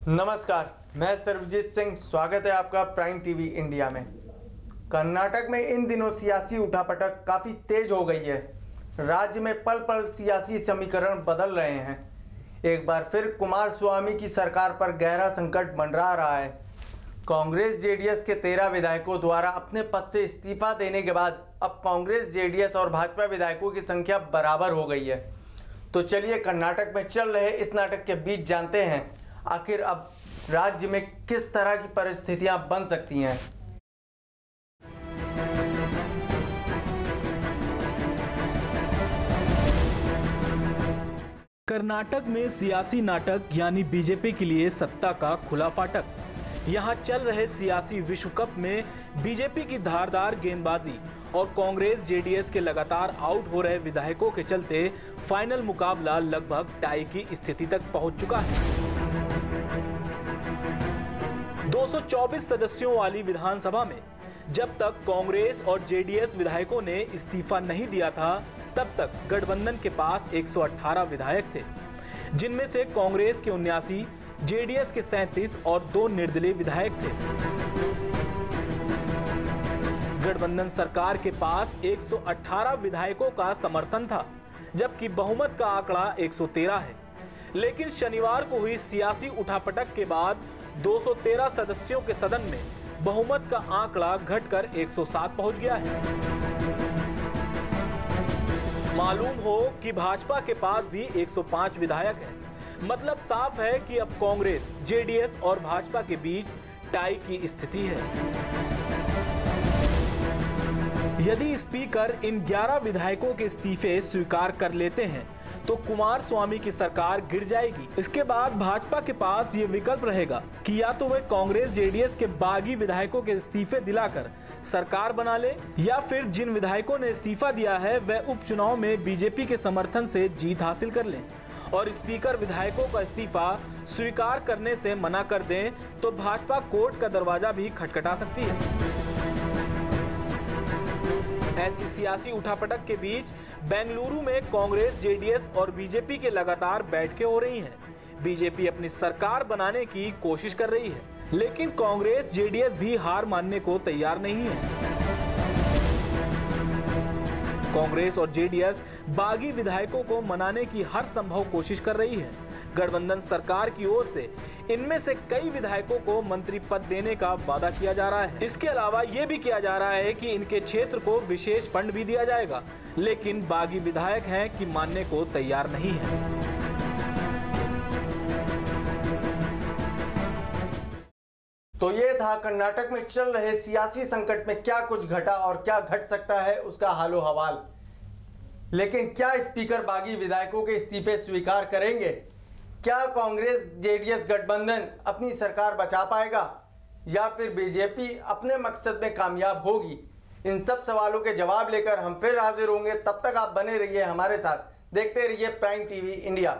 नमस्कार, मैं सर्वजीत सिंह। स्वागत है आपका प्राइम टीवी इंडिया में। कर्नाटक में इन दिनों सियासी उठापटक काफ़ी तेज हो गई है। राज्य में पल पल सियासी समीकरण बदल रहे हैं। एक बार फिर कुमारस्वामी की सरकार पर गहरा संकट मंडरा रहा है। कांग्रेस जेडीएस के 13 विधायकों द्वारा अपने पद से इस्तीफा देने के बाद अब कांग्रेस, जेडीएस और भाजपा विधायकों की संख्या बराबर हो गई है। तो चलिए कर्नाटक में चल रहे इस नाटक के बीच जानते हैं आखिर अब राज्य में किस तरह की परिस्थितियां बन सकती हैं। कर्नाटक में सियासी नाटक यानी बीजेपी के लिए सत्ता का खुला फाटक। यहां चल रहे सियासी विश्व कप में बीजेपी की धारदार गेंदबाजी और कांग्रेस जेडीएस के लगातार आउट हो रहे विधायकों के चलते फाइनल मुकाबला लगभग टाई की स्थिति तक पहुंच चुका है। 224 सदस्यों वाली विधानसभा में जब तक कांग्रेस और जेडीएस विधायकों ने इस्तीफा नहीं दिया था, तब तक गठबंधन के पास 118 विधायक थे, जिनमें से कांग्रेस के 79, जेडीएस के 37 और 2 निर्दलीय विधायक थे। गठबंधन सरकार के पास 118 विधायकों का समर्थन था, जबकि बहुमत का आंकड़ा 113 है। लेकिन शनिवार को हुई सियासी उठापटक के बाद 213 सदस्यों के सदन में बहुमत का आंकड़ा घटकर 107 पहुंच गया है। मालूम हो कि भाजपा के पास भी 105 विधायक हैं। मतलब साफ है कि अब कांग्रेस, जेडीएस और भाजपा के बीच टाई की स्थिति है। यदि स्पीकर इन 11 विधायकों के इस्तीफे स्वीकार कर लेते हैं तो कुमारस्वामी की सरकार गिर जाएगी। इसके बाद भाजपा के पास ये विकल्प रहेगा कि या तो वे कांग्रेस, जेडीएस के बागी विधायकों के इस्तीफे दिलाकर सरकार बना ले, या फिर जिन विधायकों ने इस्तीफा दिया है वे उपचुनाव में बीजेपी के समर्थन से जीत हासिल कर लें और स्पीकर विधायकों का इस्तीफा स्वीकार करने से मना कर दें तो भाजपा कोर्ट का दरवाजा भी खटखटा सकती है। ऐसी सियासी उठापटक के बीच बेंगलुरु में कांग्रेस, जेडीएस और बीजेपी के लगातार बैठकें हो रही हैं। बीजेपी अपनी सरकार बनाने की कोशिश कर रही है, लेकिन कांग्रेस, जेडीएस भी हार मानने को तैयार नहीं है। कांग्रेस और जेडीएस बागी विधायकों को मनाने की हर संभव कोशिश कर रही है। गठबंधन सरकार की ओर से इनमें से कई विधायकों को मंत्री पद देने का वादा किया जा रहा है। इसके अलावा यह भी किया जा रहा है कि इनके क्षेत्र को विशेष फंड भी दिया जाएगा, लेकिन बागी विधायक हैं कि मानने को तैयार नहीं है। तो ये था कर्नाटक में चल रहे सियासी संकट में क्या कुछ घटा और क्या घट सकता है उसका हालो हवाल। लेकिन क्या स्पीकर बागी विधायकों के इस्तीफे स्वीकार करेंगे? क्या कांग्रेस, जेडीएस गठबंधन अपनी सरकार बचा पाएगा या फिर बीजेपी अपने मकसद में कामयाब होगी? इन सब सवालों के जवाब लेकर हम फिर हाजिर होंगे। तब तक आप बने रहिए हमारे साथ, देखते रहिए प्राइम टीवी इंडिया।